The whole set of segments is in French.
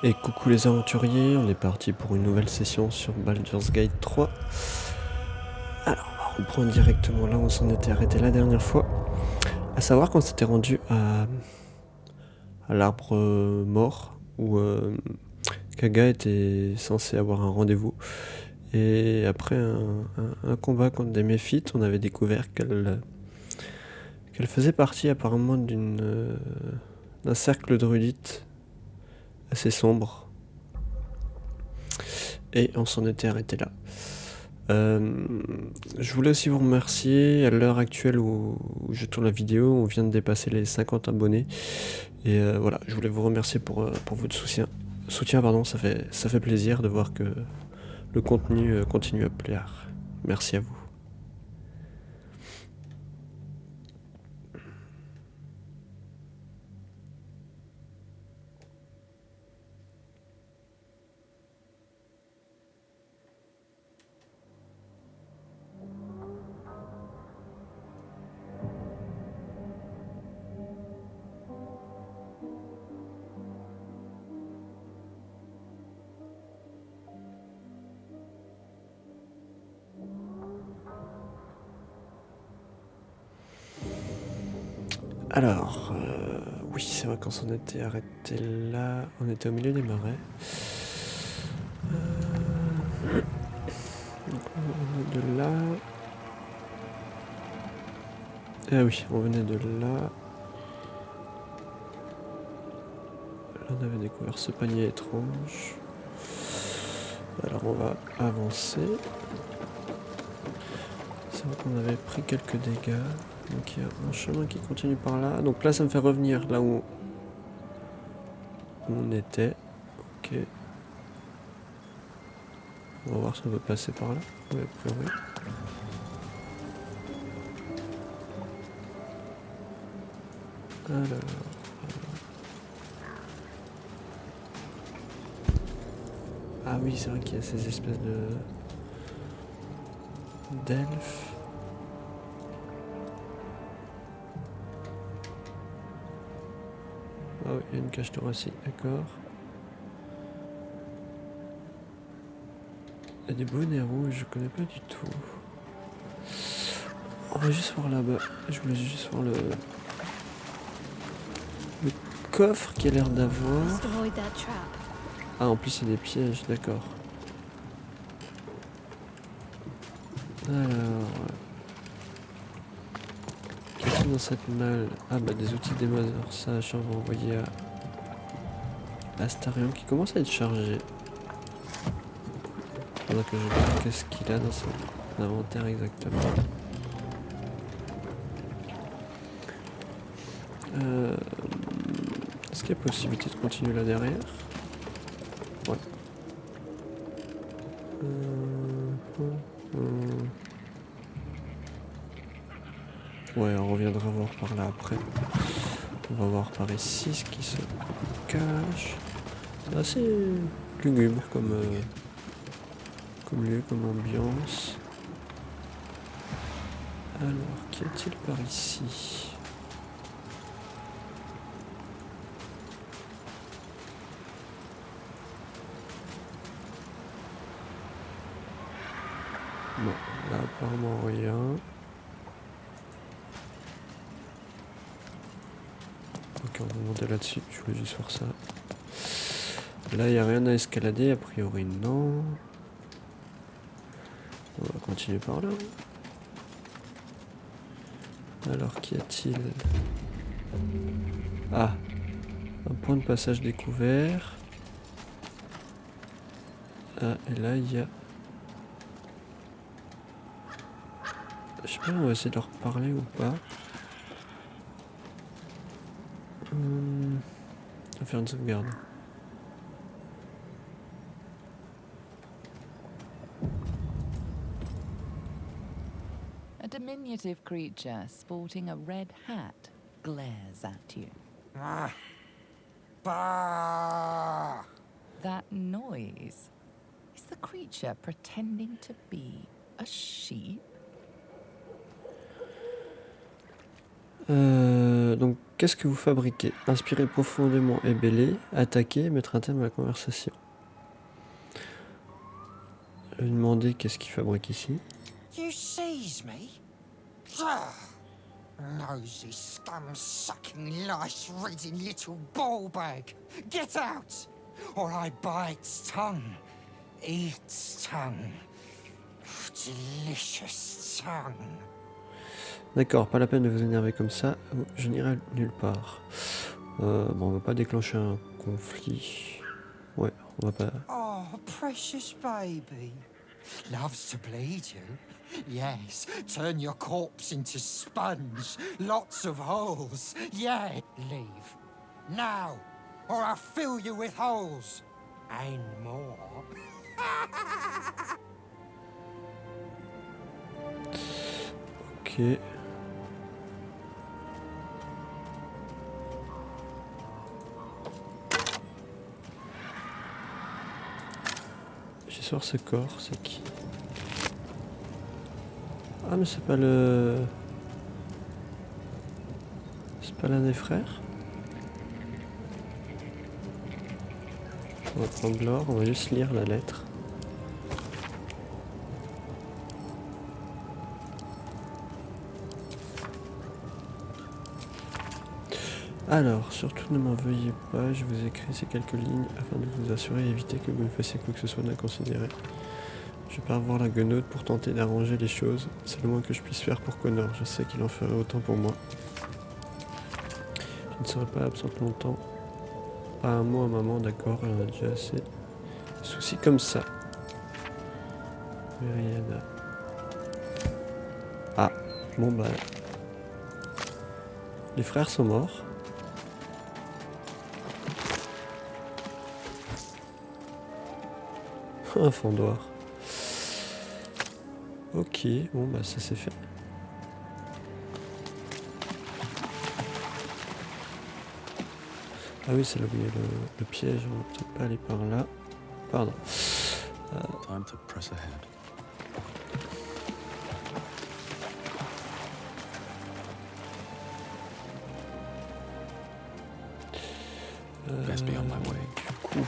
Et coucou les aventuriers, on est parti pour une nouvelle session sur Baldur's Gate 3. Alors on va reprendre directement là où on s'en était arrêté la dernière fois. À savoir qu'on s'était rendu à l'arbre mort où Kaga était censé avoir un rendez-vous. Et après un combat contre des méphites, on avait découvert qu'elle faisait partie apparemment d'un cercle druidite assez sombre. Et on s'en était arrêté là. Je voulais aussi vous remercier. À l'heure actuelle où je tourne la vidéo, on vient de dépasser les 50 abonnés. Et voilà, je voulais vous remercier pour votre soutien, pardon, ça fait plaisir de voir que le contenu continue à plaire. Merci à vous. Alors, oui, c'est vrai qu'on s'en était arrêté là. On était au milieu des marais. Donc on venait de là. Ah oui, on venait de là. Là, on avait découvert ce panier étrange. Alors, on va avancer. C'est vrai qu'on avait pris quelques dégâts. Donc, il y a un chemin qui continue par là. Donc là, ça me fait revenir là où on était. Ok. On va voir si on peut passer par là. Oui, a priori. Alors. Ah oui, c'est vrai qu'il y a ces espèces d'elfes. Ah oui, il y a une cage thoracique, d'accord. Il y a des bonnets rouges, je connais pas du tout. On va juste voir là-bas. Je voulais juste voir le coffre qui a l'air d'avoir. Ah, en plus, il y a des pièges, d'accord. Alors. Qu'est-ce qu'il y a dans cette malle? Ah, bah, des outils démoseurs. Ça, on va envoyer à Astarion qui commence à être chargé. Pendant que je vois qu'est-ce qu'il a dans son inventaire exactement. Est-ce qu'il y a possibilité de continuer là derrière? Ouais. Ouais, on reviendra voir par là après. On va voir par ici ce qui se cache. C'est assez lugubre comme lieu, comme ambiance. Alors, qu'y a-t-il par ici? Bon, là apparemment rien. Ok, on va monter là-dessus, je voulais juste voir ça. Là, il n'y a rien à escalader, a priori non. On va continuer par là. Alors, qu'y a-t-il? Ah, un point de passage découvert. Ah, et là, il y a... Je sais pas, on va essayer de leur parler ou pas. On va faire une sauvegarde. A diminutive creature sporting a red hat glares at you. That noise. Is the creature pretending to be a sheep? Donc qu'est-ce que vous fabriquez? Inspirez profondément ébellé, attaquer, mettre un thème à la conversation. Je vais lui demander qu'est-ce qu'il fabrique ici. You seize me? Ugh. Nosy, scum-sucking, lice-reading little ball-bag. Get out, or I bite its tongue. Eat its tongue. Delicious tongue. D'accord, pas la peine de vous énerver comme ça, je n'irai nulle part. Bon, on va pas déclencher un conflit. Ouais, on va pas... Oh, precious baby. Loves to bleed you. Yes, turn your corpse into sponge. Lots of holes. Yeah, leave. Now, or I'll fill you with holes. And more. Ok. J'ai sur ce corps, c'est qui? Ah mais c'est pas le... C'est pas l'un des frères? On va prendre l'or, on va juste lire la lettre. Alors, surtout ne m'en veuillez pas, je vous écris ces quelques lignes afin de vous assurer et éviter que vous me fassiez quoi que ce soit d'inconsidéré. Je pars voir la guenaude pour tenter d'arranger les choses. C'est le moins que je puisse faire pour Connor. Je sais qu'il en ferait autant pour moi. Je ne serai pas absente longtemps. Pas un mot à maman, d'accord, elle en a déjà assez. Soucis comme ça. Myriada. Ah, bon bah... Les frères sont morts. Un fendoir. Ok, bon bah ça c'est fait. Ah oui, c'est là où il y a le piège, on va peut-être pas aller par là. Pardon. Time to press ahead. Best be on my way. Du coup...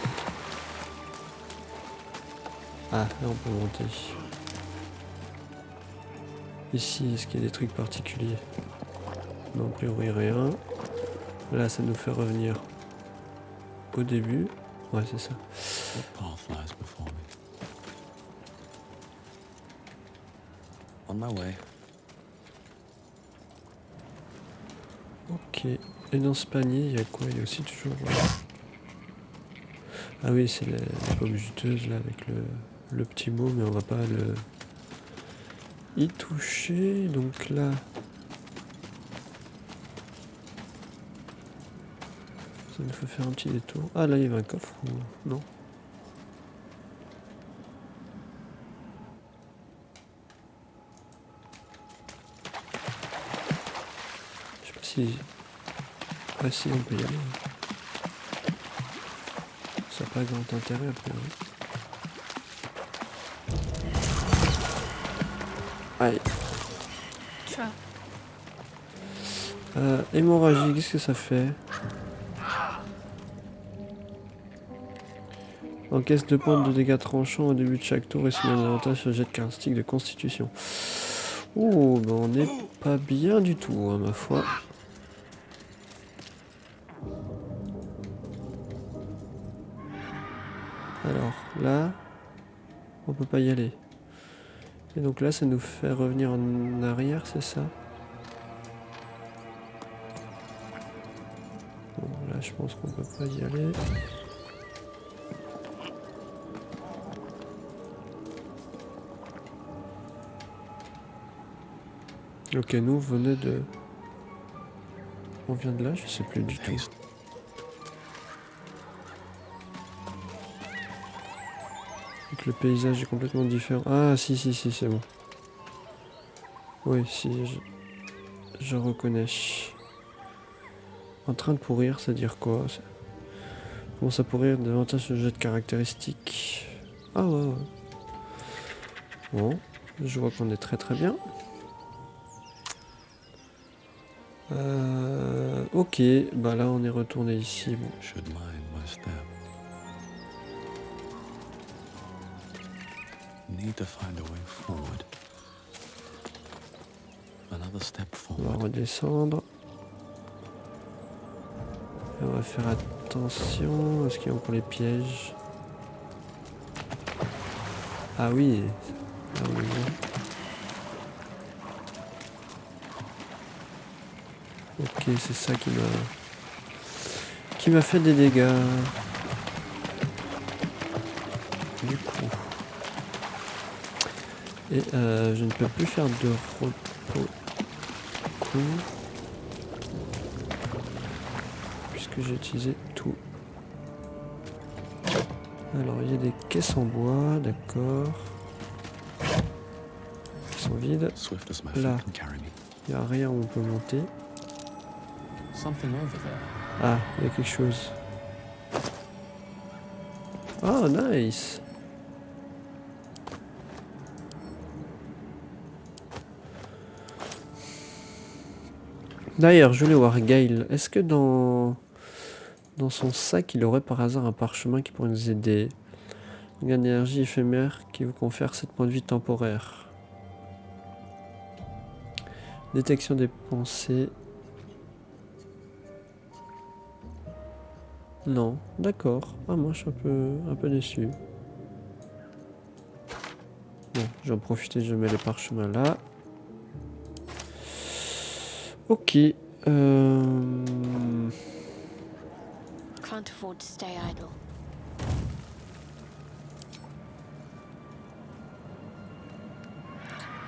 Ah, là on peut monter. Ici, est-ce qu'il y a des trucs particuliers? Non, a priori rien. Là, ça nous fait revenir au début. Ouais, c'est ça. What path lies before me? On my way. Ok. Et dans ce panier, il y a quoi? Il y a aussi toujours... Ah oui, c'est la pomme juteuse, là, avec le petit mot, mais on va pas le... y toucher. Donc là... Ça nous fait faire un petit détour. Ah, là, il y avait un coffre ou... Non? Je sais pas si... Ah si, on peut y aller. Ça n'a pas grand intérêt, a priori. Aïe. Hémorragie, qu'est-ce que ça fait? Encaisse 2 points de dégâts tranchants au début de chaque tour et soumet un avantage sur le jet de caractéristique de constitution. Oh, ben on n'est pas bien du tout, hein, ma foi. Alors, là, on peut pas y aller. Et donc là, ça nous fait revenir en arrière, c'est ça? Bon, là, je pense qu'on peut pas y aller. Ok, nous, on venait de... On vient de là, je sais plus du tout. Donc le paysage est complètement différent. Ah, si, c'est bon. Oui, si, je reconnais. En train de pourrir, c'est dire quoi? Commence à pourrir davantage le jet de caractéristiques. Ah ouais. Bon, je vois qu'on est très bien. Ok, bah là on est retourné ici. Bon. Should mind my step. Need to find a way forward. Another step On va forward. redescendre. Et on va faire attention à ce qu'il y a encore les pièges. Ah oui. Là, on est bon. Ok, c'est ça qui m'a fait des dégâts. Du coup. Et je ne peux plus faire de repos court. Puisque j'ai utilisé tout. Alors il y a des caisses en bois, d'accord. Qui sont vides. Swift as my Là. feet can carry me. Il n'y a rien où on peut monter. Something over there. Ah, il y a quelque chose. Oh, nice. D'ailleurs, je voulais voir Gail. Est-ce que dans son sac, il aurait par hasard un parchemin qui pourrait nous aider? Une énergie éphémère qui vous confère 7 points de vie temporaires. Détection des pensées. Non, d'accord. Ah, moi je suis un peu déçu. Bon, je vais en profiter, je mets les parchemins là. Ok. Can't afford to stay idle.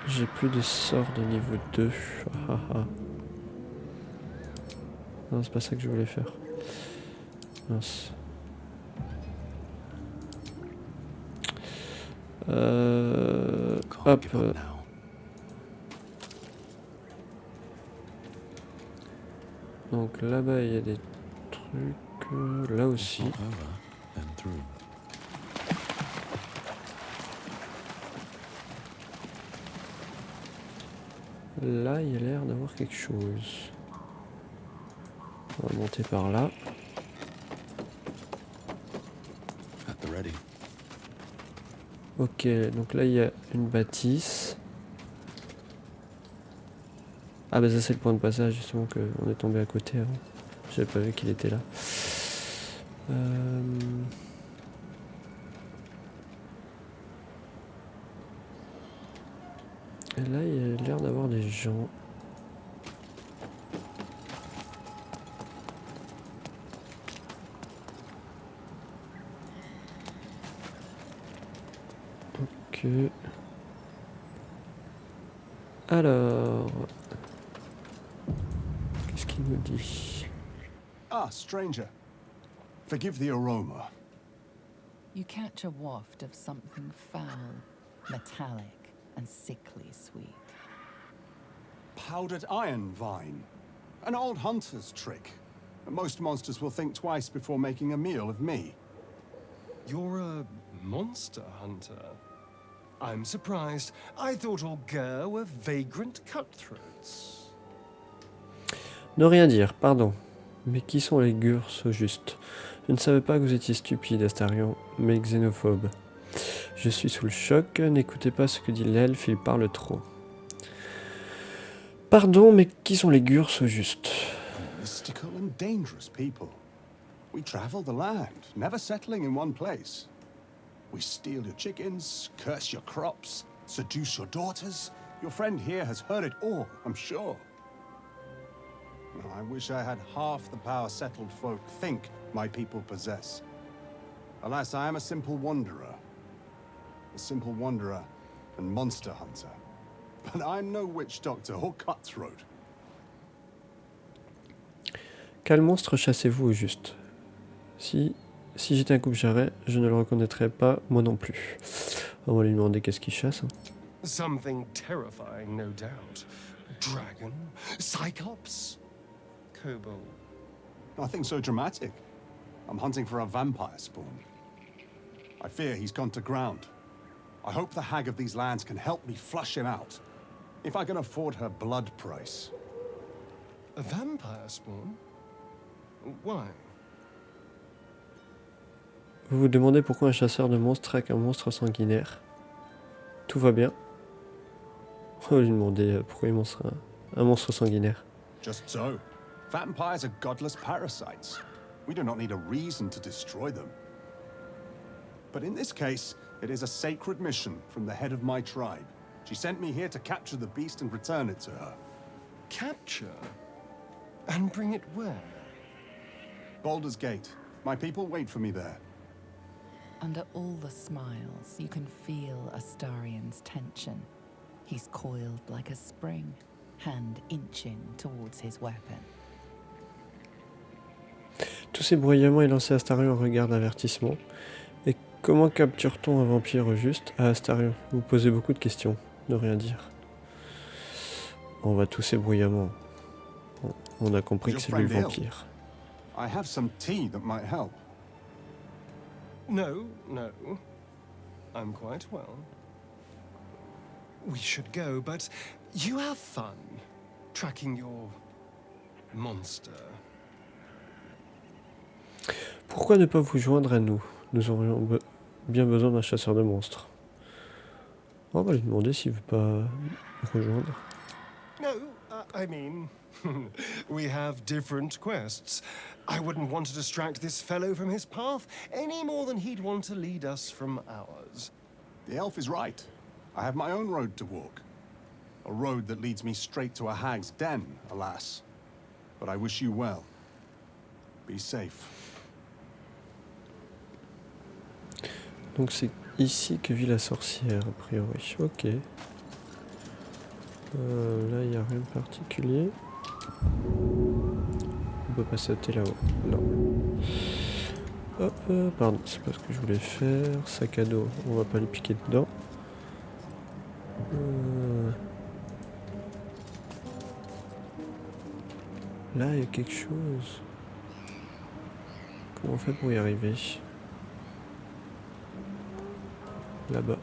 J'ai plus de sorts de niveau 2. Ah, ah, ah. Non, c'est pas ça que je voulais faire. Mince. Can't Hop. give up now. Donc là-bas, il y a des trucs. Là aussi. Not over, then through. Là, il y a l'air d'avoir quelque chose. On va monter par là. At the ready. Ok, donc là, il y a une bâtisse. Ah bah ça, c'est le point de passage, justement, qu'on est tombé à côté avant. J'avais pas vu qu'il était là. Et là, il y a l'air d'avoir des gens. Ok. Alors... Qu'est-ce qu'il nous dit? Ah, stranger. Forgive the aroma. You catch a waft of something foul, metallic, and sickly sweet. Powdered iron vine. An old hunter's trick. Most monsters will think twice before making a meal of me. You're a monster hunter. I'm surprised. I thought all Gur were vagrant cutthroats. Ne rien dire, pardon. Mais qui sont les Gurs au juste? Je ne savais pas que vous étiez stupide, Astarion, mais xénophobe. Je suis sous le choc, n'écoutez pas ce que dit l'elfe, il parle trop. Pardon, mais qui sont les Gurs au juste? Mystical and dangerous people. We travel the land, never settling in one place. We steal your chickens, curse your crops, seduce your daughters. Your friend here has heard it all, I'm sure. I wish I had half the power settled folk think my people possess. Alas, I am a simple wanderer. A simple wanderer and monster hunter. But I'm no witch doctor or cutthroat. Quel monstre chassez-vous au juste? Si j'étais un coupe-jarret, je ne le reconnaîtrais pas, moi non plus. On va lui demander qu'est-ce qu'il chasse. Hein. Something terrifying, no doubt. Dragon? Cyclops? Kobold? Nothing so dramatic. I'm hunting for a vampire spawn. I fear he's gone to ground. I hope the hag of these lands can help me flush him out. If I can afford her blood price. A vampire spawn? Why? Vous vous demandez pourquoi un chasseur de monstres traque un monstre sanguinaire. Tout va bien. On va lui demander pourquoi il monstre un monstre sanguinaire. Just so. Vampires are godless parasites. We do not need a reason to destroy them. But in this case, it is a sacred mission from the head of my tribe. She sent me here to capture the beast and return it to her. Capture? And bring it where? Baldur's Gate. My people wait for me there. Under all the smiles, you can feel Astarion's tension. He's coiled like a spring, hand inching towards his weapon. Tous ces bruyaments et lancé Astarion un regard d'avertissement. Et comment capture-t-on un vampire au juste? Ah, Astarion, vous posez beaucoup de questions, ne rien dire. On va tousser bruyamment. On a compris que c'est lui le vampire. I have some tea that might help. No, no. I'm quite well. We should go, but you have fun tracking your monster. Pourquoi ne pas vous joindre à nous? Nous aurions bien besoin d'un chasseur de monstres. On va lui demander s'il veut pas nous rejoindre. No, I mean, we have different quests. I wouldn't want to distract this fellow from his path any more than he'd want to lead us from ours. The elf is right. I have my own road to walk. A road that leads me straight to a hag's den, alas. But I wish you well. Be safe. Donc c'est ici que vit la sorcière, a priori. Ok. Là, il n'y a rien de particulier. On peut pas sauter là-haut. Non. Hop, pardon, c'est pas ce que je voulais faire. Sac à dos, on va pas lui piquer dedans. Là, il y a quelque chose. Comment on fait pour y arriver? Là-bas.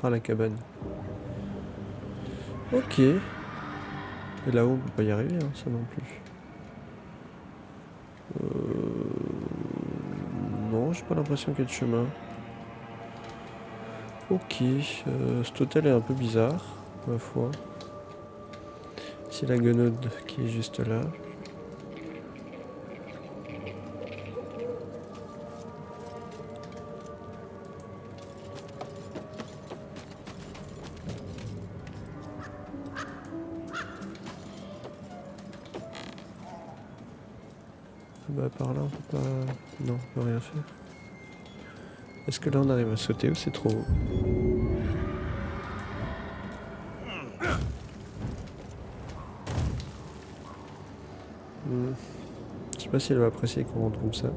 Par la cabane. Ok. Et là-haut, on peut pas y arriver, hein, ça non plus. Non, j'ai pas l'impression qu'il y ait de chemin. Ok. Cet hôtel est un peu bizarre, ma foi. C'est la guenaude qui est juste là. Bah par là on peut pas... Non, on peut rien faire. Est-ce que là on arrive à sauter ou c'est trop haut? Je sais pas si elle va apprécier qu'on rentre comme ça.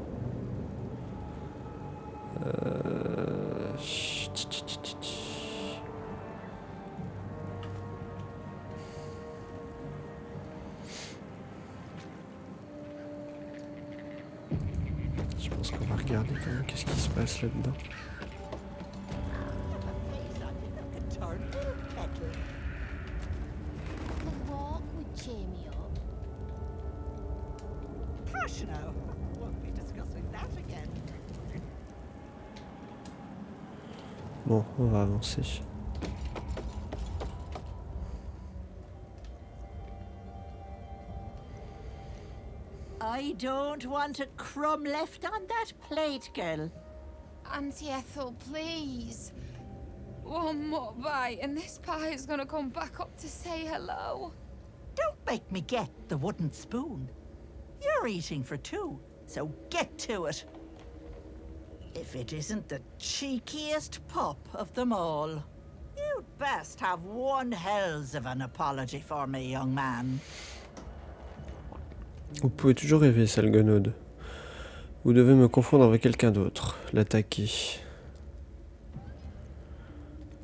Je pense qu'on va regarder quand même qu'est-ce qui se passe là-dedans. The walk would cheer me up. Hush now. Won't be discussing that again. Bon, on va avancer. I don't want a crumb left on that plate, girl. Auntie Ethel, please. One more bite and this pie is gonna come back up to say hello. Don't make me get the wooden spoon. You're eating for two, so get to it. If it isn't the cheekiest pup of them all. You'd best have one hells of an apology for me, young man. Vous pouvez toujours rêver, sale guenaude. Vous devez me confondre avec quelqu'un d'autre. L'attaquer.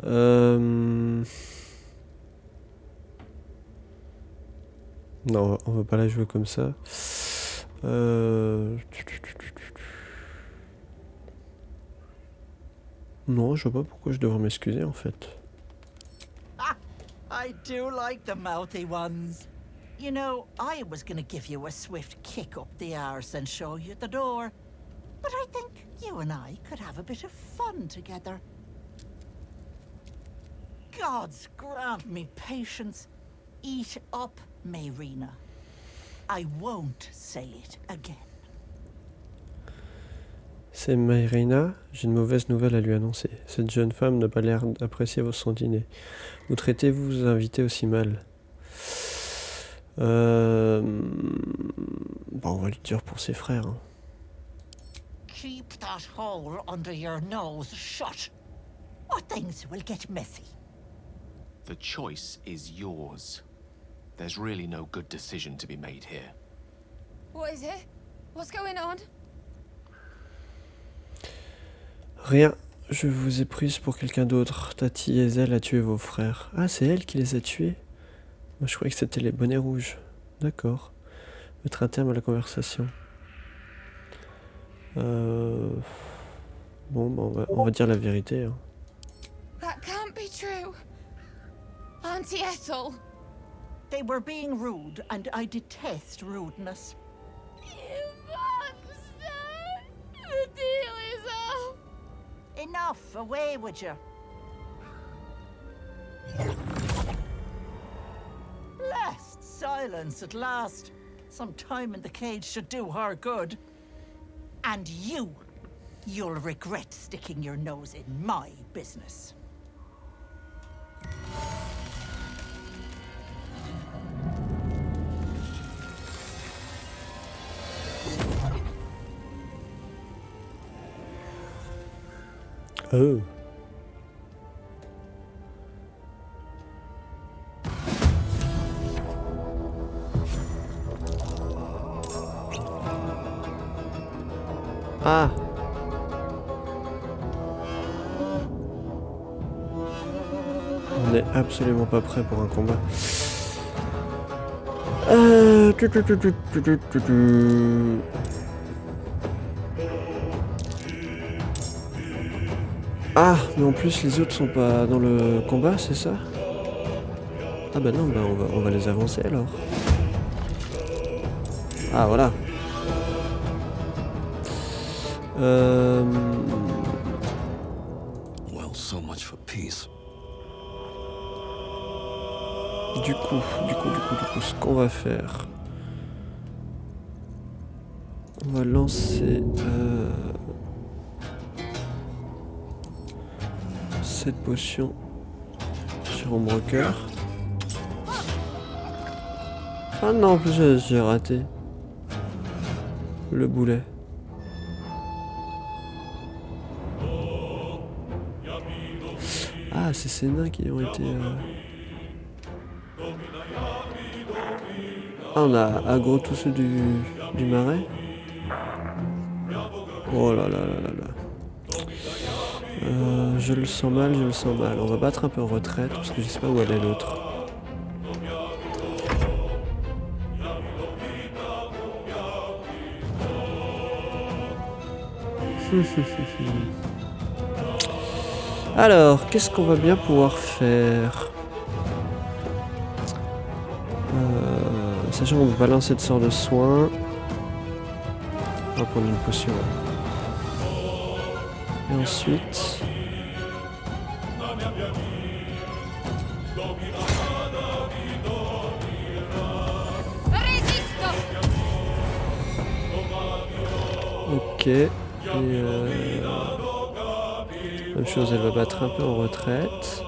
Non, on va pas la jouer comme ça. Non, je vois pas pourquoi je devrais m'excuser en fait. Ah, I do like the mouthy ones. You know, I was gonna give you a swift kick up the arse and show you the door. But I think you and I could have a bit of fun together. Gods grant me patience. Eat up, Mayrina. I won't say it again. C'est Mayrina, j'ai une mauvaise nouvelle à lui annoncer. Cette jeune femme n'a pas l'air d'apprécier son dîner. Vous traitez vos invités aussi mal. Bon, on va lui dire pour ses frères. Hein. Keep that hole under your nose shut, or things will get messy. The choice is yours. There's really no good decision to be made here. What is it? What's going on? Rien, je vous ai prise pour quelqu'un d'autre. Tati Ezel a tué vos frères. Ah, c'est elle qui les a tués? Moi, je croyais que c'était les bonnets rouges. D'accord. Mettre un terme à la conversation. Bon, bah, on va dire la vérité. Hein. That can't be true. Auntie Ethel. They were being rude, and I detest rudeness. You monster! The deal is off. Enough, away with you. Blessed silence at last. Some time in the cage should do her good. And you'll regret sticking your nose in my business. Oh. Ah. On n'est absolument pas prêt pour un combat. Ah, mais en plus les autres sont pas dans le combat, c'est ça? Ah bah non, bah on va les avancer alors. Ah voilà. Well, so much for peace. Du coup, ce qu'on va faire, on va lancer cette potion sur Ombrecoeur. Ah non, en plus j'ai raté le boulet. Ah, c'est ces nains qui ont été... Ah, on a aggro tous ceux du marais. Oh là là là là là. Je le sens mal, On va battre un peu en retraite parce que je sais pas où elle est l'autre. Alors, qu'est-ce qu'on va bien pouvoir faire? Sachant qu'on peut pas lancer de sort de soin. On va prendre une potion. Et ensuite... Ok. Et même chose, elle va battre un peu en retraite.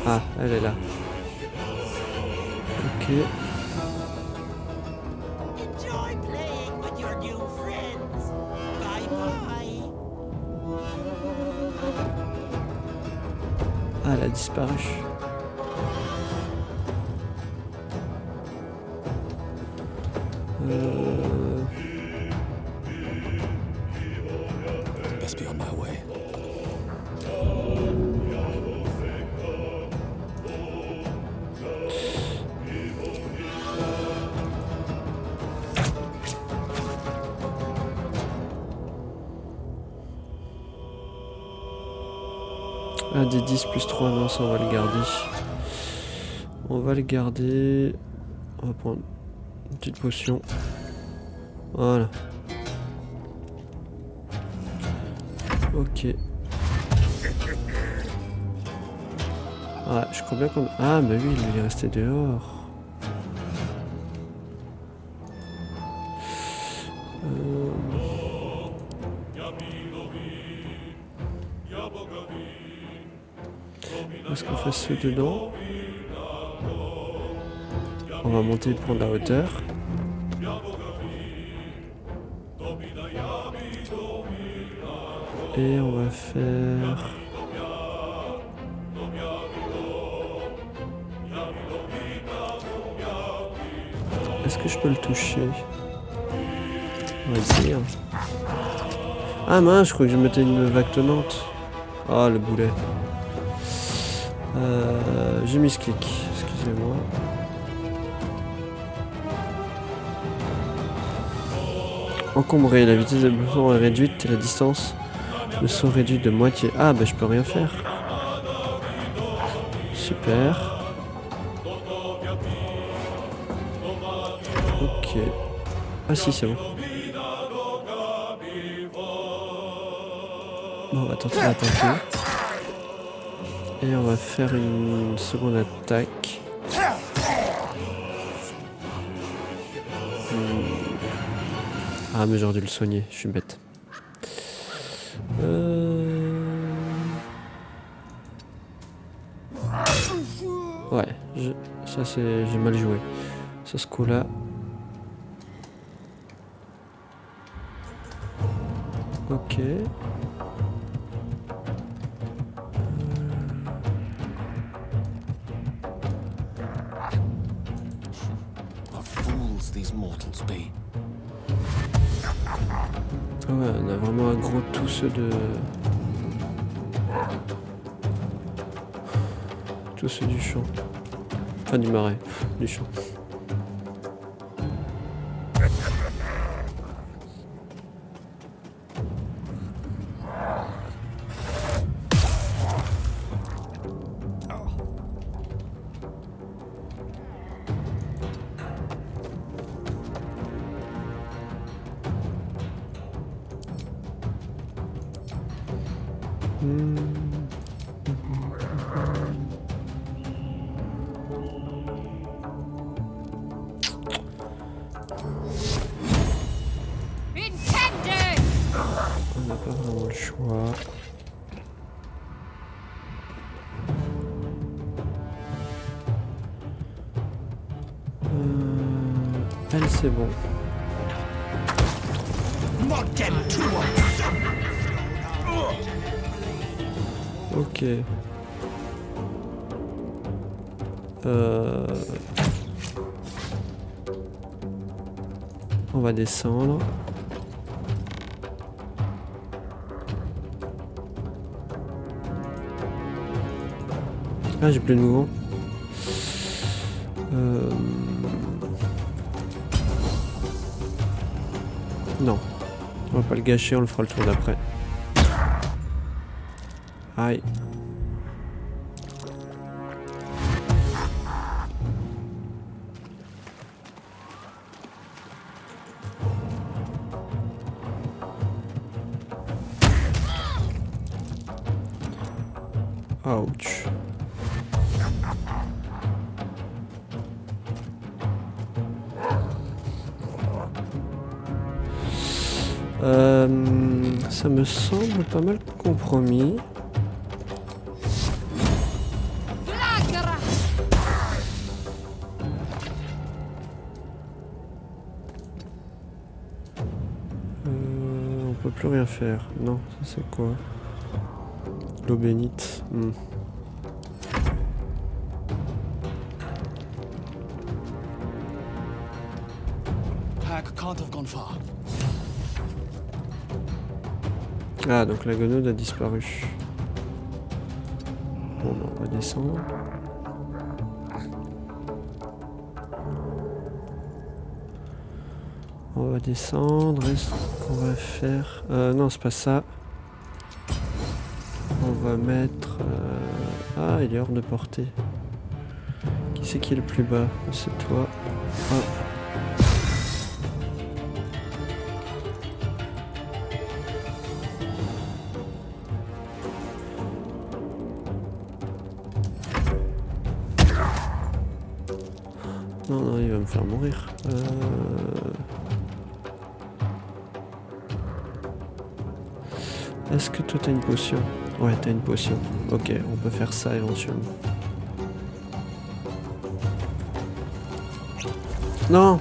Ah, elle est là. Ok. Enjoy playing with your new friends. Bye bye. Ah, elle a disparu. Best be on my way. Ah, des 10 plus 3, non, ça on va le garder. On va le garder. On va prendre une petite potion. Voilà. Ok. Ah, je crois bien qu'on... Ah, bah oui, il est resté dehors. Est-ce qu'on fait ceux dedans? On va monter pour la hauteur. Et on va faire... Est-ce que je peux le toucher? On va essayer. Hein. Ah mince, je crois que je mettais une vague tenante. Ah, le boulet. J'ai mis ce clic, excusez-moi. Encombré, la vitesse de déplacement est réduite et la distance de saut réduite de moitié. Ah bah je peux rien faire. Super. Ok. Ah si, c'est bon. Bon, on va tenter d'attaquer. Et on va faire une seconde attaque. Ah mais j'aurais dû le soigner, je suis bête. Ouais, ça c'est... j'ai mal joué. Sur ce coup-là. Ok. What fools these mortals be. Ah ouais, on a vraiment un gros tous ceux de... Tous ceux du champ. Enfin du marais, du champ. On n'a pas vraiment le choix. Elle c'est bon. Ok. On va descendre. Ah, j'ai plus de mouvement. Non. On va pas le gâcher, on le fera le tour d'après. Aïe. Ouch. Ça me semble pas mal compromis. On peut plus rien faire. Non, ça c'est quoi? L'eau bénite. Hag can't have gone far. Ah, donc la gonode a disparu. Bon, bah, on va descendre. On va descendre. Est-ce qu'on va faire... non, c'est pas ça. On va mettre... Ah, il est hors de portée. Qui c'est qui est le plus bas? C'est toi. Ah. Non, non, il va me faire mourir. Est-ce que toi t'as une potion? Ouais, t'as une potion. Ok, on peut faire ça éventuellement. Non!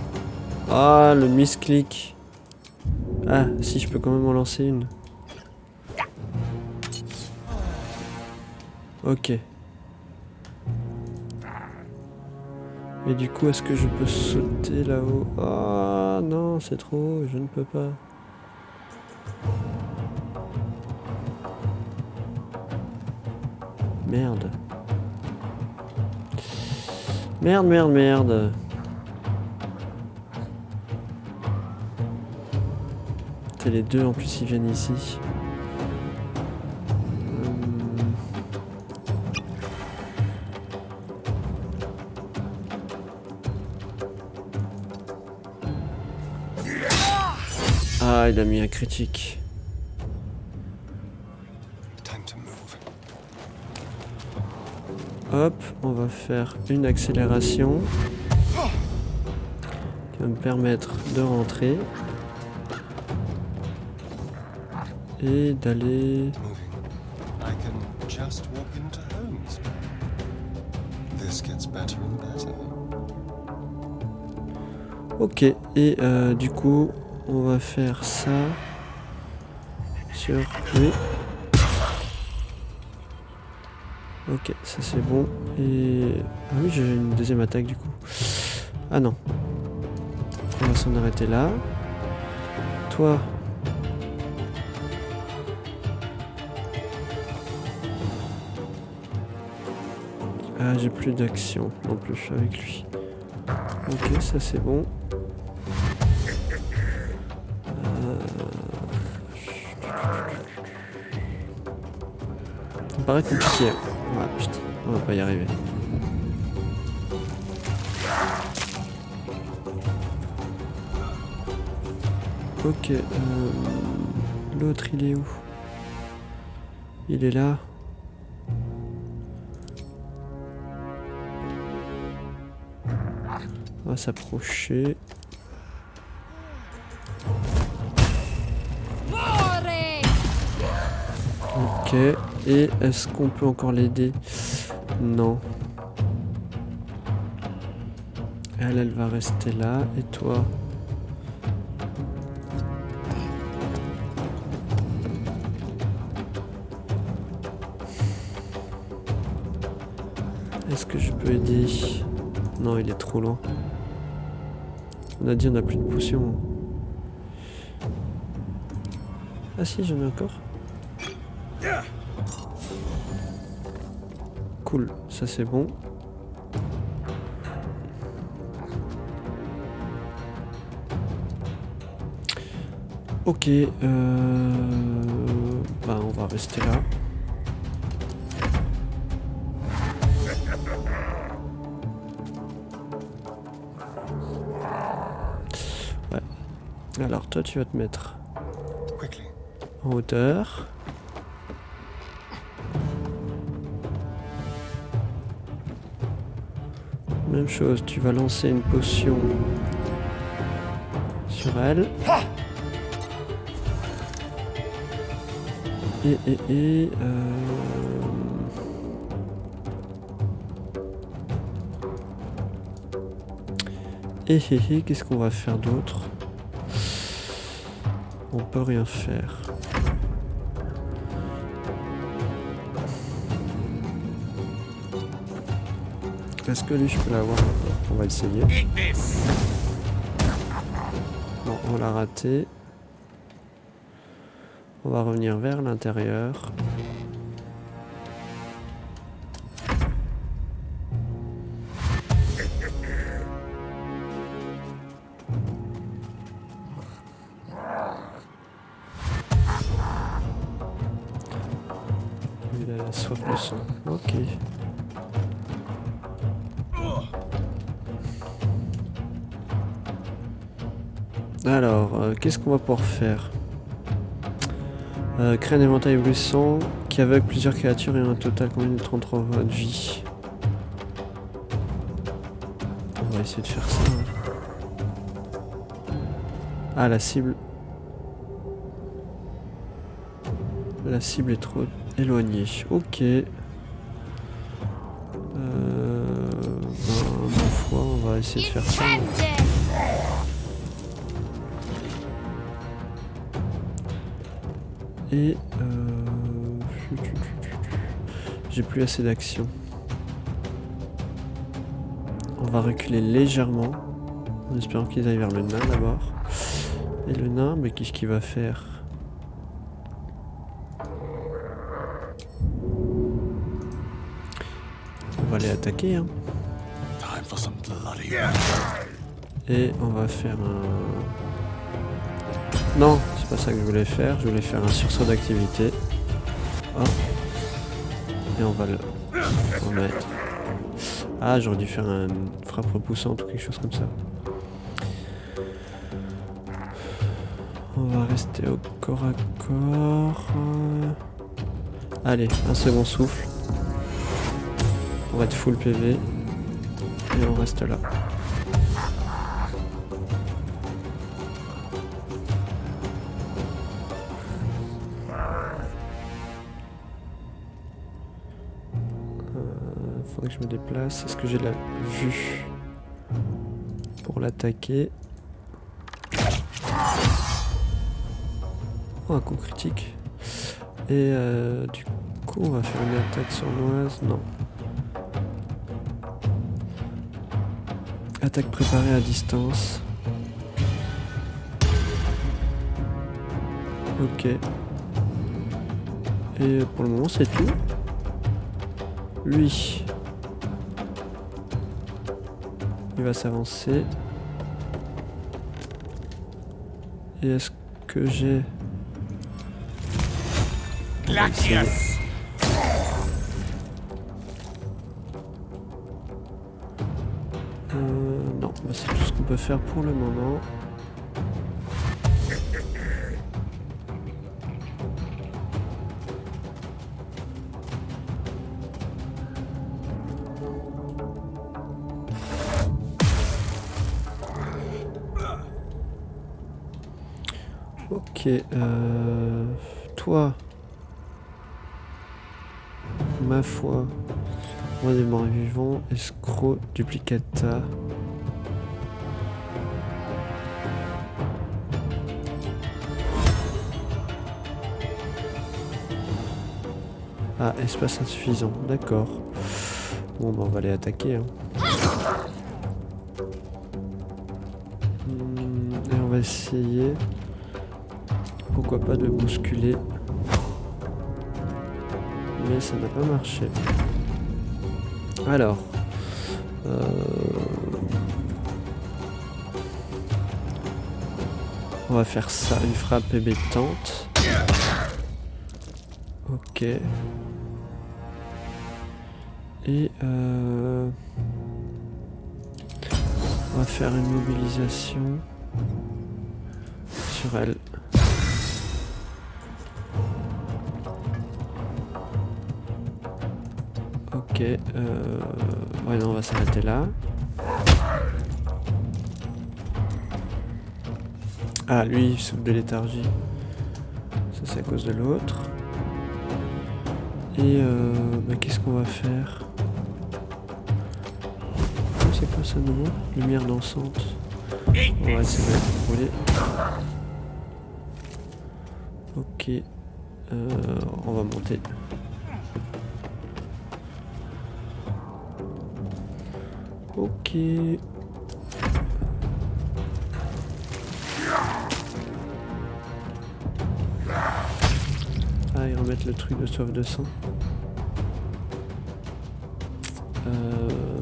Ah, le misclick. Ah, si, je peux quand même en lancer une. Ok. Et du coup, est-ce que je peux sauter là-haut? Ah non, c'est trop haut, je ne peux pas. Merde. Merde, merde, merde. C'est les deux en plus, ils viennent ici. Ah, il a mis un critique. Hop, on va faire une accélération qui va me permettre de rentrer et d'aller... Ok, et du coup, on va faire ça sur lui. Ok, ça c'est bon. Et... Ah oui, j'ai une deuxième attaque du coup. Ah non. On va s'en arrêter là. Toi... Ah, j'ai plus d'action non plus avec lui. Ok, ça c'est bon. Ça me paraît compliqué. Ouais, putain, on va pas y arriver. Ok, l'autre il est où? Il est là. On va s'approcher. Ok, et est-ce qu'on peut encore l'aider? Non. Elle va rester là. Et toi? Est-ce que je peux aider? Non, il est trop loin. On a dit on n'a plus de potions. Ah si, j'en ai encore. Cool, ça c'est bon. Ok, bah on va rester là. Ouais. Alors toi tu vas te mettre en hauteur. Même chose, tu vas lancer une potion sur elle. Qu'est-ce qu'on va faire d'autre? On peut rien faire. Est-ce que lui je peux l'avoir? On va essayer. Bon, on l'a raté. On va revenir vers l'intérieur. Lui là, le sang. Ok. Alors, qu'est-ce qu'on va pouvoir faire? Créer un éventail éblouissant qui aveugle plusieurs créatures et un total combien de 33 points de vie. On va essayer de faire ça. Hein. Ah, la cible. La cible est trop éloignée. Ok. Ma foi, on va essayer de faire ça. Et j'ai plus assez d'action. On va reculer légèrement en espérant qu'ils aillent vers le nain d'abord. Et le nain, mais qu'est-ce qu'il va faire? On va les attaquer, hein. Et on va faire un... Non, c'est pas ça que je voulais faire. Je voulais faire un sursaut d'activité. Oh. Et on va le remettre. Ah, j'aurais dû faire une frappe repoussante ou quelque chose comme ça. On va rester au corps à corps. Allez, un second souffle. On va être full PV. Et on reste là. Faudrait que je me déplace. Est-ce que j'ai la vue pour l'attaquer? Oh, un coup critique. Et du coup, on va faire une attaque sournoise. Non. Attaque préparée à distance. Ok. Et pour le moment, c'est tout. Lui. Il va s'avancer. Et est-ce que j'ai... non, bah c'est tout ce qu'on peut faire pour le moment. Ok, toi, ma foi, roi des morts vivants, escroc, duplicata. Ah, espace insuffisant, d'accord. Bon, bah on va les attaquer. Hein. Et on va essayer, pourquoi pas, de bousculer. Mais ça n'a pas marché. Alors. On va faire ça, une frappe hébétante. Ok. Et on va faire une mobilisation sur elle. Ok, ouais non, on va s'arrêter là. Ah, lui, il souffle de léthargie. Ça, c'est à cause de l'autre. Et bah, qu'est-ce qu'on va faire? C'est quoi ça, nouveau? Lumière dansante. On va essayer de la contrôler. Ok. On va monter. Ok. Ah, ils remettent le truc de soif de sang.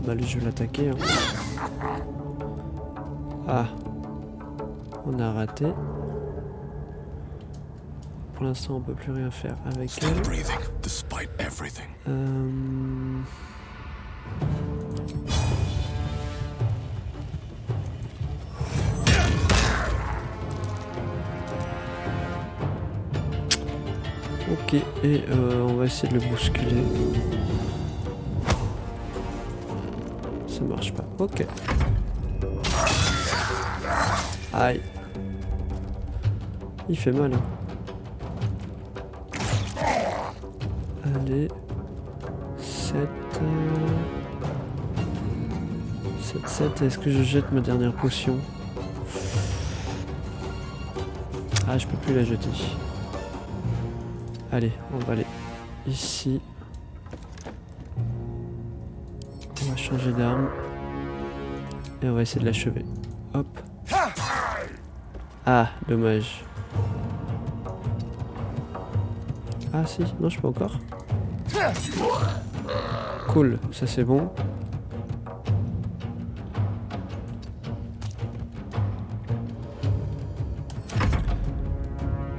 Bah lui, je vais l'attaquer. Hein. Ah. On a raté. pour l'instant on peut plus rien faire avec Still elle. breathing, despite everything. Ok, et on va essayer de le bousculer. Ça marche pas. Ok. Aïe. Il fait mal. Hein. Allez. 7. 7. Est-ce que je jette ma dernière potion? Ah, je peux plus la jeter. Allez, on va aller ici. On va changer d'arme. Et on va essayer de l'achever. Hop. Ah, dommage. Ah si, non je peux encore. Cool, ça c'est bon.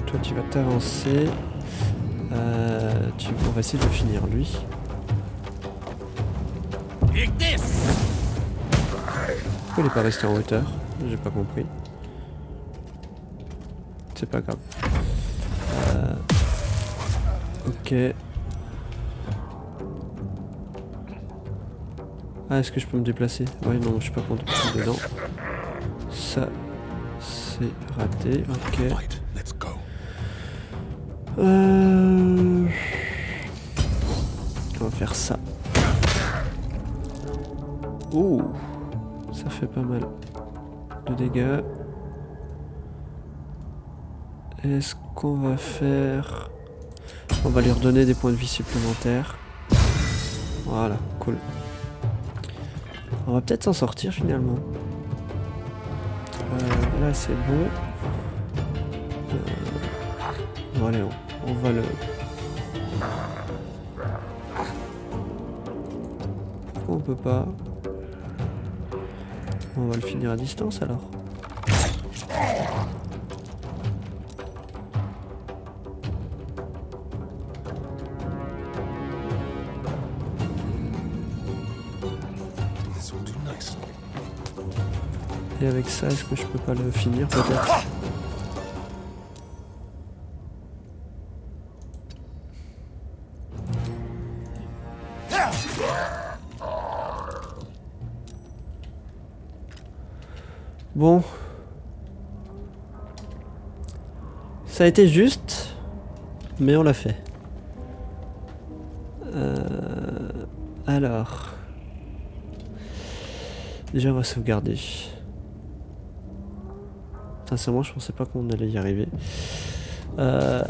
Toi tu vas t'avancer. On va essayer de finir lui. Pourquoi il est pas resté en hauteur? J'ai pas compris. C'est pas grave. Ok. Ah, est-ce que je peux me déplacer? Ouais, non, je suis pas content dedans. Ça, c'est raté. Ok. On va faire ça. Ouh, ça fait pas mal de dégâts. Est-ce qu'on va faire... On va lui redonner des points de vie supplémentaires. Voilà, cool. On va peut-être s'en sortir finalement. Là c'est bon. Bon allez, on va le... Pourquoi on peut pas? On va le finir à distance alors. Et avec ça, est-ce que je peux pas le finir peut-être? Bon. Ça a été juste, mais on l'a fait. Alors. Déjà, on va sauvegarder. Sincèrement, je pensais pas qu'on allait y arriver.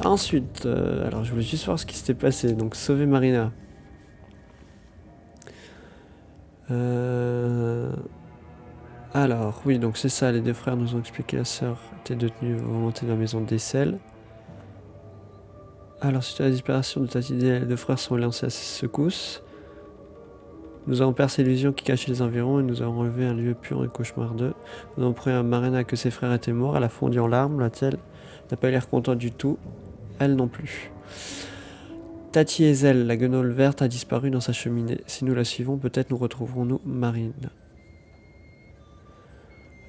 Ensuite, alors je voulais juste voir ce qui s'était passé. Donc, sauver Marina. Alors, oui, donc c'est ça. Les deux frères nous ont expliqué que la sœur était détenue volonté dans la maison d'Essel. Alors, suite à la disparition de Tati, les deux frères sont lancés à ces secousses. Nous avons percé l'illusion qui cachait les environs et nous avons relevé un lieu pur et cauchemardeux. Nous avons pris à Marina que ses frères étaient morts. Elle a fondu en larmes. La-t-elle n'a pas l'air contente du tout. Elle non plus. Tati Ezel, la guenaule verte, a disparu dans sa cheminée. Si nous la suivons, peut-être nous retrouverons-nous Marine.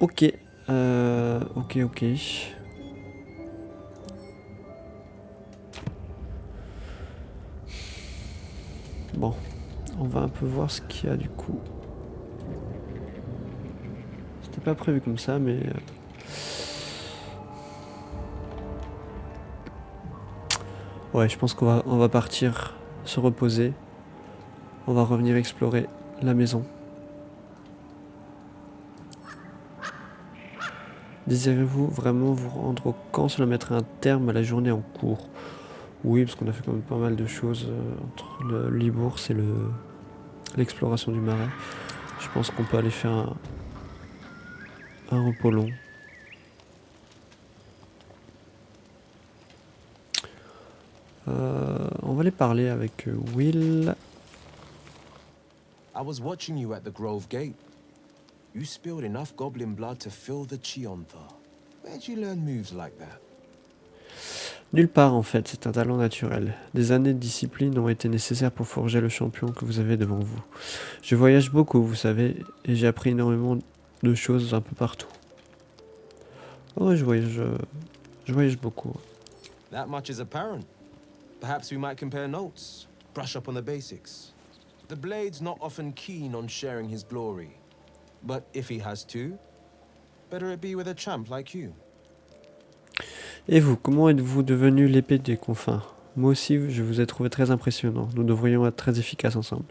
Ok. Ok. Bon. On va un peu voir ce qu'il y a du coup. C'était pas prévu comme ça, mais... Ouais, je pense qu'on va partir se reposer. On va revenir explorer la maison. Désirez-vous vraiment vous rendre au camp? Cela mettrait un terme à la journée en cours. Oui, parce qu'on a fait quand même pas mal de choses entre le Libourg et l'exploration du marais. Je pense qu'on peut aller faire un repos long. On va aller parler avec Will. I was watching you at the Grove Gate. You spilled enough goblin blood to fill the Chionthar. Where'd you learn moves like that? Nulle part en fait, c'est un talent naturel. Des années de discipline ont été nécessaires pour forger le champion que vous avez devant vous. Je voyage beaucoup, vous savez, et j'ai appris énormément de choses un peu partout. Oh, je voyage beaucoup. That much is apparent. Perhaps we might compare notes, brush up on the basics. The Blade's not often keen on sharing his glory. But if he has to, better it be with a champ like you. Et vous, comment êtes-vous devenu l'épée des confins? Moi aussi, je vous ai trouvé très impressionnant. Nous devrions être très efficaces ensemble.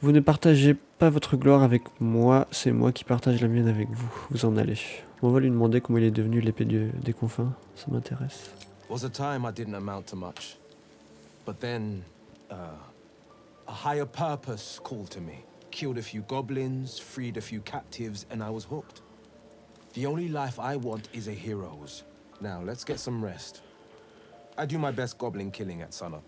Vous ne partagez pas votre gloire avec moi, c'est moi qui partage la mienne avec vous. Vous en allez. On va lui demander comment il est devenu l'épée des confins. Ça m'intéresse. Was a time I didn't amount to much. But then, a higher purpose called to me. Killed a few goblins, freed a few captives, and I was hooked. The only life I want is a hero's. Now, let's get some rest. I do my best goblin killing at sunup.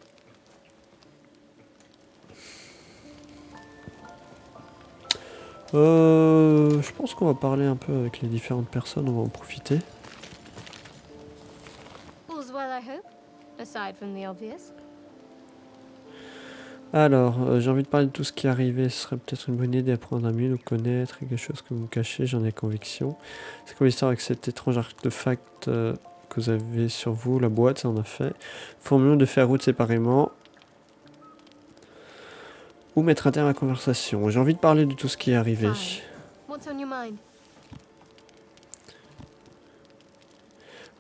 Je pense qu'on va parler un peu avec les différentes personnes, on va en profiter. All's well, I hope, aside from the obvious. Alors, j'ai envie de parler de tout ce qui est arrivé. Ce serait peut-être une bonne idée d'apprendre à mieux nous connaître. Quelque chose que vous me cachez, j'en ai conviction. C'est quoi l'histoire avec cet étrange artefact que vous avez sur vous? La boîte, ça en a fait. Formulons de faire route séparément. Ou mettre un terme à la conversation. J'ai envie de parler de tout ce qui est arrivé. What's on your mind?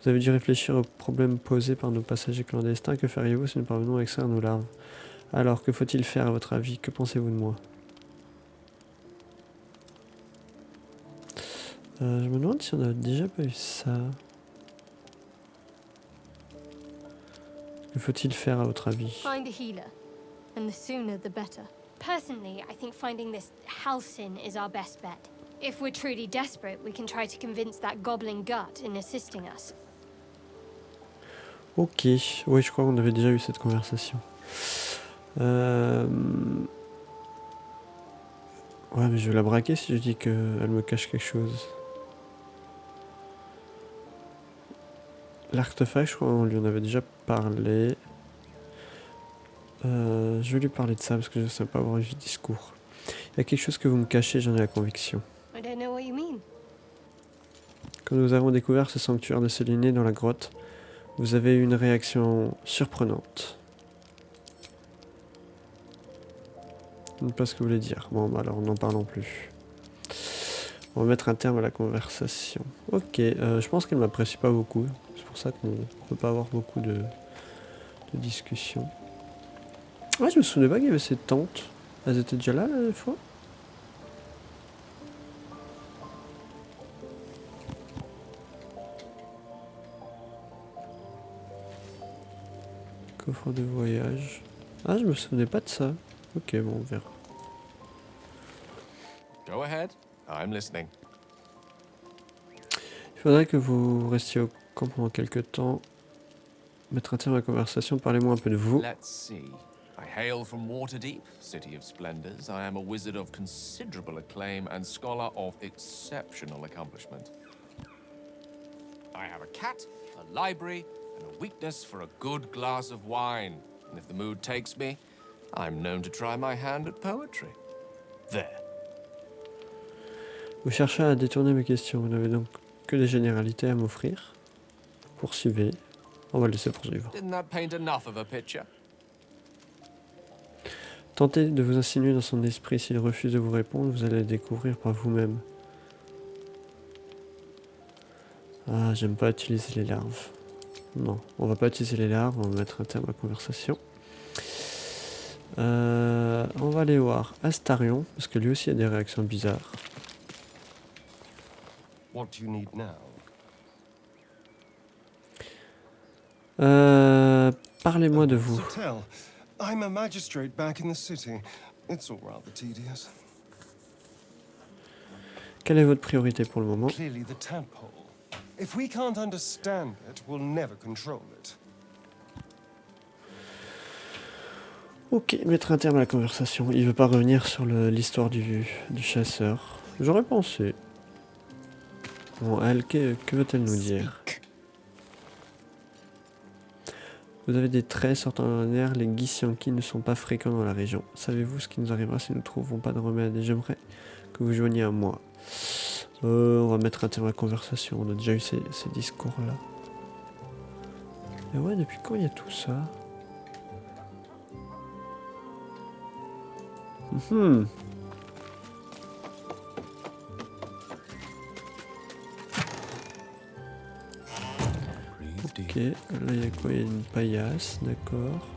Vous avez dû réfléchir aux problèmes posés par nos passagers clandestins. Que feriez-vous si nous parvenons à extraire nos larves? Alors, que faut-il faire à votre avis? Que pensez-vous de moi? Je me demande si on a déjà pas eu ça. Que faut-il faire à votre avis? Find a healer, and the sooner the better. Personally, I think finding this Halsin is our best bet. If we're truly desperate, we can try to convince that goblin gut in assisting us. Ok, oui, je crois qu'on avait déjà eu cette conversation. Ouais, mais je vais la braquer si je dis qu'elle me cache quelque chose. L'artefact, je crois qu'on lui en avait déjà parlé. Je vais lui parler de ça parce que je ne sais pas avoir eu de discours. Il y a quelque chose que vous me cachez, j'en ai la conviction. I don't know what you mean. Quand nous avons découvert ce sanctuaire de Séléné dans la grotte, vous avez eu une réaction surprenante. Je ne sais pas ce que vous voulez dire. Bon, bah alors n'en parlons plus. On va mettre un terme à la conversation. Ok, je pense qu'elle m'apprécie pas beaucoup. C'est pour ça qu'on ne peut pas avoir beaucoup de discussions. Ouais, je me souvenais pas qu'il y avait ces tentes. Elles étaient déjà là, la fois. Coffre de voyage. Ah, je me souvenais pas de ça. Ok, bon, on verra. Go ahead. I'm listening. Il faudrait que vous restiez au camp pendant quelques temps. Mettre un terme à la conversation. Parlez-moi un peu de vous. Let's see. I hail from Waterdeep, city of splendors. I am a wizard of considerable acclaim and scholar of exceptional accomplishment. I have a cat, a library, and a weakness for a good glass of wine. And if the mood takes me, I'm known to try my hand at poetry. There. Vous cherchez à détourner mes questions. Vous n'avez donc que des généralités à m'offrir. Poursuivez. On va le laisser poursuivre. Didn't that paint enough of a picture? Tentez de vous insinuer dans son esprit. S'il refuse de vous répondre, vous allez le découvrir par vous-même. Ah, j'aime pas utiliser les larves. Non, on va pas utiliser les larves, on va mettre un terme à la conversation. On va aller voir Astarion, parce que lui aussi a des réactions bizarres. What do you need now? Parlez-moi de vous. So tell, I'm a magistrate back in the city. It's all rather tedious. Quelle est votre priorité pour le moment? Clearly the tadpole. If we can't understand it, we'll never control it. Ok, mettre un terme à la conversation. Il veut pas revenir sur l'histoire du chasseur. J'aurais pensé. Bon, elle, que veut-elle nous dire? Vous avez des traits sortant dans l'air, les Githyanki ne sont pas fréquents dans la région. Savez-vous ce qui nous arrivera si nous ne trouvons pas de remède? Et j'aimerais que vous joigniez à moi. On va mettre un terme à la conversation, on a déjà eu ces discours-là. Et ouais, depuis quand il y a tout ça? Ok, là il y a quoi? Il y a une paillasse, d'accord.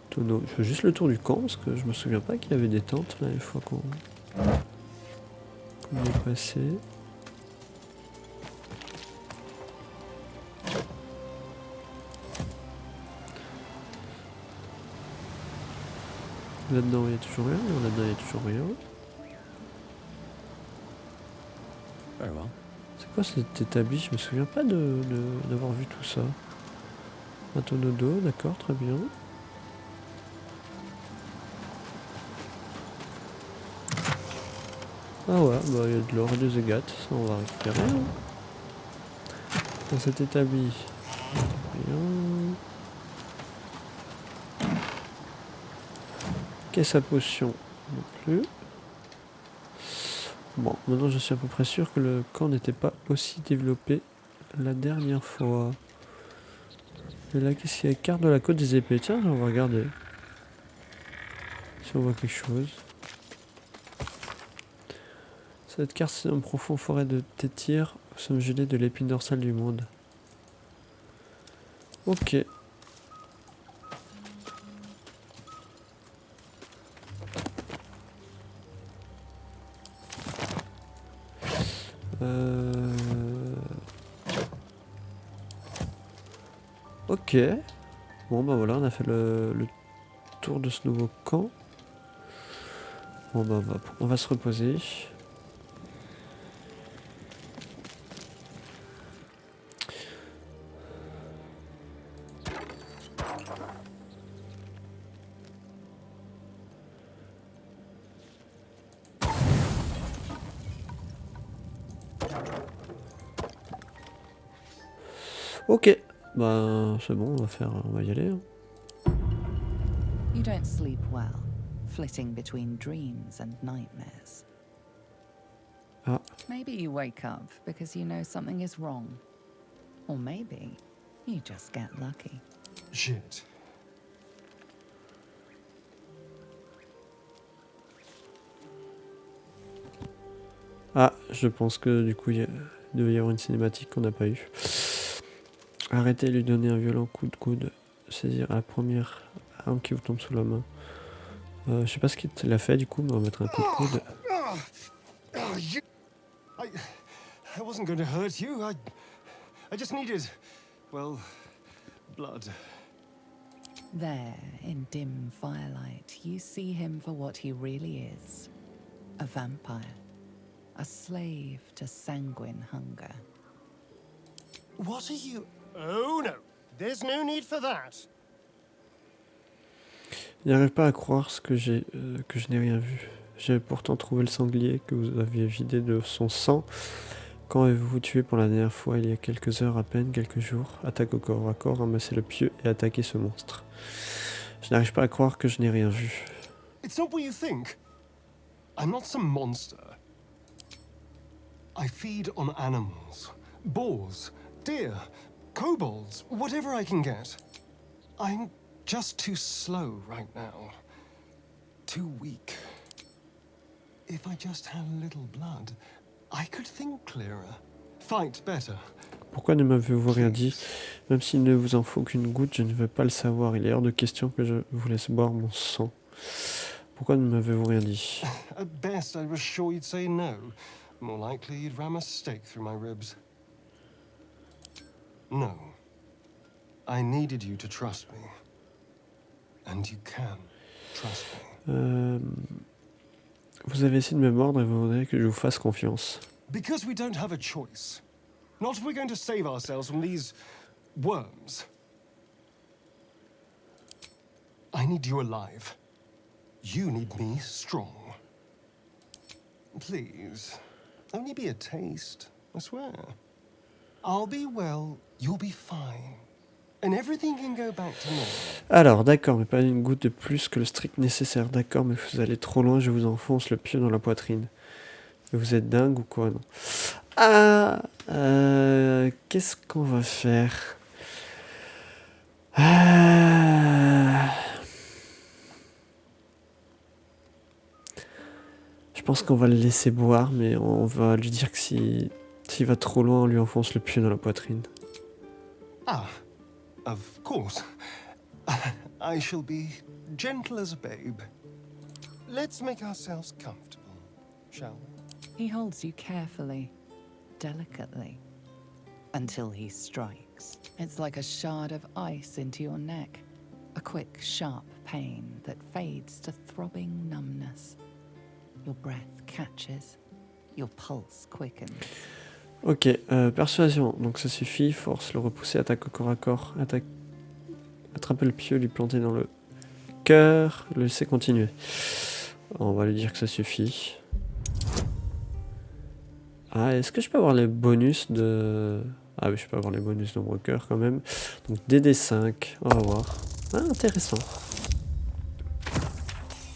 Tonneau. Je fais juste le tour du camp parce que je me souviens pas qu'il y avait des tentes là une fois qu'on est passé. Là-dedans il y a toujours rien, là-dedans il y a toujours rien. C'est quoi cet établi? Je me souviens pas d'avoir vu tout ça. Un tonneau d'eau, d'accord, très bien. Ah ouais, bah il y a de l'or et des agates, ça on va récupérer. Hein. Dans cet établi. Bien. Caisse à potion, non plus. Bon, maintenant je suis à peu près sûr que le camp n'était pas aussi développé la dernière fois. Et là, qu'est-ce qu'il y a? Carte de la côte des épées. Tiens, on va regarder. Si on voit quelque chose. Cette carte, c'est un profond forêt de Tétir, au sommet gelé de l'épine dorsale du monde. Ok. Ok. Bon bah voilà, on a fait le tour de ce nouveau camp. Bon bah on va se reposer. Ok, bah c'est bon, on va y aller. Hein. You don't sleep well, flitting between dreams and nightmares. Ah. Maybe you wake up because you know something is wrong. Or maybe you just get lucky. Shit. Ah, je pense que du coup il devait y avoir une cinématique qu'on n'a pas eue. Arrêtez de lui donner un violent coup de coude. Saisir la première arme qui vous tombe sous la main. Je sais pas ce qu'il a fait du coup, mais on va mettre un coup de coude. I wasn't going to hurt you. I just needed, well, blood. There, in dim firelight, you see him for what he really is. A vampire. A slave to sanguine hunger. What are you... Oh no, there's no need for that. Il n'arrive pas à croire que je n'ai rien vu. J'ai pourtant trouvé le sanglier que vous aviez vidé de son sang. Quand avez-vous tué pour la dernière fois? Il y a quelques heures à peine, quelques jours. Attaque au corps à corps, ramassez le pieu et attaquez ce monstre. Je n'arrive pas à croire que je n'ai rien vu. It's not what you think. I'm not some monster. I feed on animals. Boars, deer, kobolds, whatever I can get. I'm just too slow right now. Too weak. If I just had a little blood, I could think clearer. Fight better. Pourquoi ne m'avez-vous rien dit? Même s'il ne vous en faut qu'une goutte, je ne veux pas le savoir. Il est hors de question que je vous laisse boire mon sang. Pourquoi ne m'avez-vous rien dit? At best, I was sure you'd say no. More likely, you'd ram a stake through my ribs. No. I needed you to trust me. And you can trust me. Vous avez essayé de me mordre et vous voudrez que je vous fasse confiance. Because we don't have a choice. Not if we're going to save ourselves from these worms. I need you alive. You need me strong. Please, only be a taste, I swear. I'll be well, you'll be fine. and everything can go back to normal. Alors, d'accord, mais pas une goutte de plus que le strict nécessaire. D'accord, mais vous allez trop loin, je vous enfonce le pieu dans la poitrine. Vous êtes dingue ou quoi, non? Ah, qu'est-ce qu'on va faire? Je pense qu'on va le laisser boire, mais on va lui dire que s'il va trop loin, on lui enfonce le pieu dans la poitrine. Ah, of course. I shall be gentle as a babe. Let's make ourselves comfortable, shall we? He holds you carefully, delicately, until he strikes. It's like a shard of ice into your neck, a quick, sharp pain that fades to throbbing numbness. Your breath catches, your pulse quickens. Ok, persuasion, donc ça suffit, force, le repousser, attaque au corps à corps, attraper le pieu, lui planter dans le cœur, le laisser continuer. On va lui dire que ça suffit. Ah, est-ce que je peux avoir les bonus de... Ah oui, je peux avoir les bonus nombre cœur quand même. Donc DD5, on va voir. Ah, intéressant.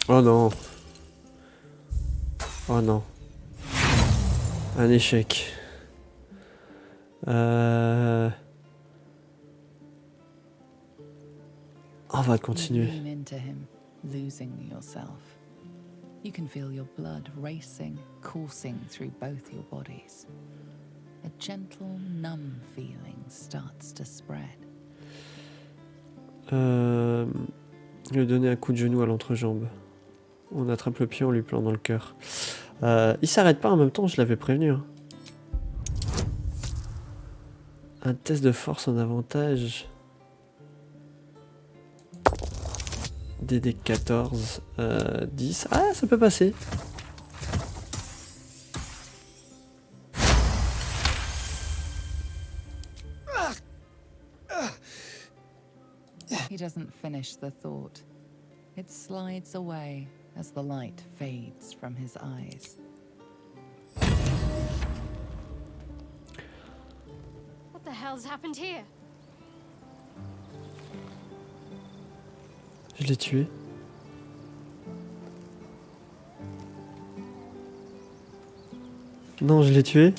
Oh non. Oh non. Un échec. On va continuer. You lean into him, losing yourself. You can feel your blood racing, coursing through both your bodies. A gentle, numb feeling starts to spread. Lui donner un coup de genou à l'entrejambe. On attrape le pied, on lui plante dans le cœur. Il s'arrête pas en même temps, je l'avais prévenu. Hein. Un test de force en avantage. DD 14, 10. Ah, ça peut passer. He doesn't finish the thought. It slides away as the light fades from his eyes. What the hell's happened here? Je l'ai tué. Non, je l'ai tué.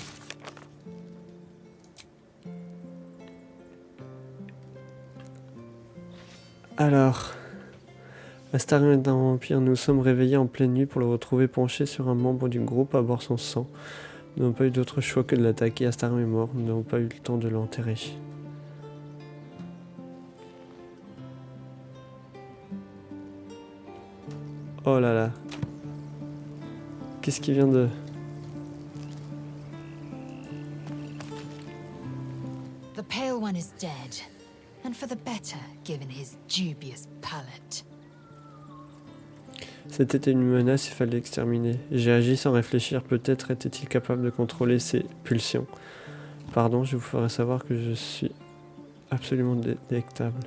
Alors, Astarion est un vampire. Nous sommes réveillés en pleine nuit pour le retrouver penché sur un membre du groupe à boire son sang. Nous n'avons pas eu d'autre choix que de l'attaquer. Astarion est mort. Nous n'avons pas eu le temps de l'enterrer. Oh là là. Qu'est-ce qui vient de... The Pale One is dead, and for the better, given his dubious palate. C'était une menace, il fallait l'exterminer. J'ai agi sans réfléchir, peut-être était-il capable de contrôler ses pulsions. Pardon, je vous ferai savoir que je suis absolument délectable.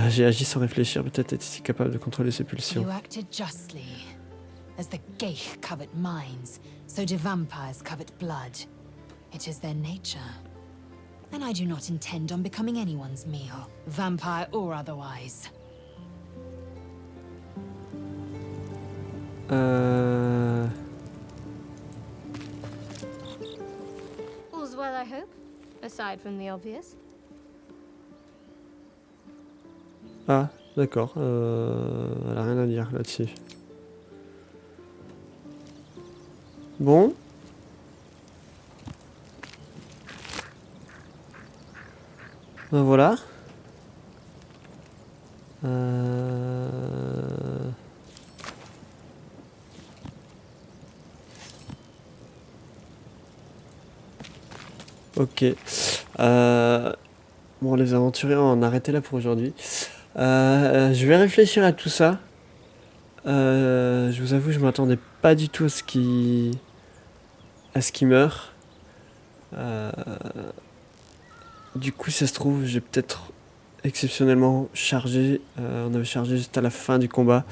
J'ai agi sans réfléchir, peut-être était-il capable de contrôler ses pulsions. You acted justly. As the Geich covet minds, so do vampires covet blood. It is their nature. And I do not intend on becoming anyone's meal, vampire or otherwise. All's well, I hope, aside from the obvious. Ah, d'accord. Elle a rien à dire là-dessus. Bon. Ben voilà. Ok. Bon, les aventuriers, on va en arrêter là pour aujourd'hui. Je vais réfléchir à tout ça. Je vous avoue, je m'attendais pas du tout à ce qu'il meure. Du coup, si ça se trouve, j'ai peut-être exceptionnellement chargé. On avait chargé juste à la fin du combat.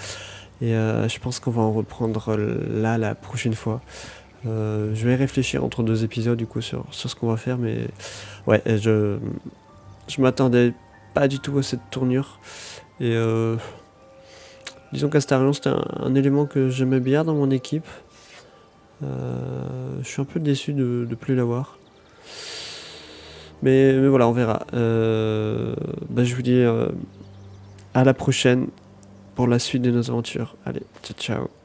Et je pense qu'on va en reprendre là la prochaine fois. Je vais réfléchir entre deux épisodes du coup sur ce qu'on va faire. Mais ouais, Je m'attendais pas du tout à cette tournure. Et disons qu'Astarion, c'était un élément que j'aimais bien dans mon équipe. Je suis un peu déçu de ne plus l'avoir. Mais voilà, on verra. Je vous dis à la prochaine pour la suite de nos aventures. Allez, ciao ciao.